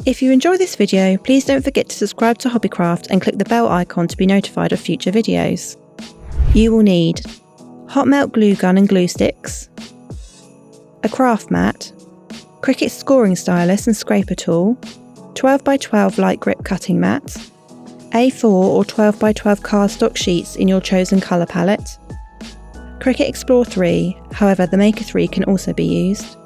If you enjoy this video, please don't forget to subscribe to Hobbycraft and click the bell icon to be notified of future videos. You will need hot melt glue gun and glue sticks, a craft mat, Cricut scoring stylus and scraper tool, 12x12 light grip cutting mat, A4 or 12x12 cardstock sheets in your chosen colour palette, Cricut Explore 3, however the Maker 3 can also be used,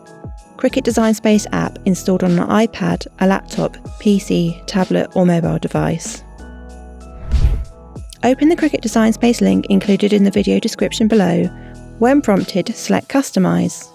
Cricut Design Space app installed on an iPad, a laptop, PC, tablet or mobile device. Open the Cricut Design Space link included in the video description below. When prompted, select Customize.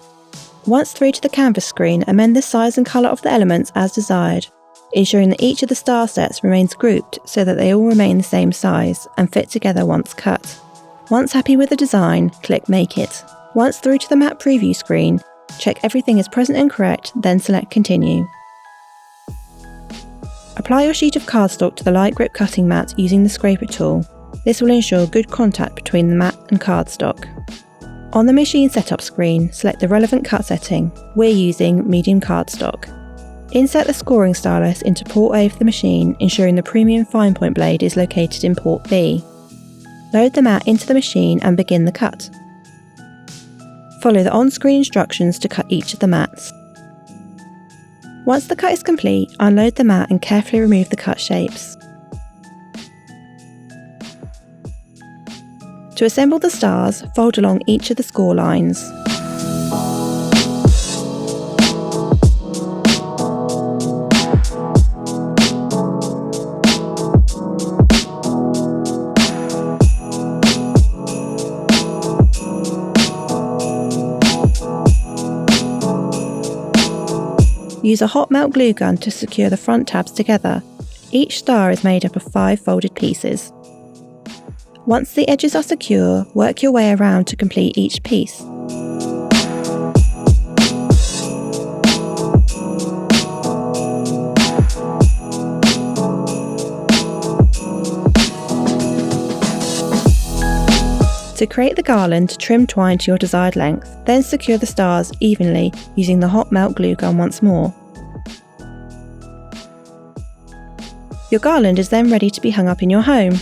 Once through to the canvas screen, amend the size and colour of the elements as desired, ensuring that each of the star sets remains grouped so that they all remain the same size and fit together once cut. Once happy with the design, click Make It. Once through to the map preview screen, check everything is present and correct, then select Continue. Apply your sheet of cardstock to the light grip cutting mat using the scraper tool. This will ensure good contact between the mat and cardstock. On the machine setup screen, select the relevant cut setting. We're using medium cardstock. Insert the scoring stylus into port A of the machine, ensuring the premium fine point blade is located in port B. Load the mat into the machine and begin the cut. Follow the on-screen instructions to cut each of the mats. Once the cut is complete, unload the mat and carefully remove the cut shapes. To assemble the stars, fold along each of the score lines. Use a hot melt glue gun to secure the front tabs together. Each star is made up of 5 folded pieces. Once the edges are secure, work your way around to complete each piece. To create the garland, trim twine to your desired length, then secure the stars evenly using the hot melt glue gun once more. Your garland is then ready to be hung up in your home.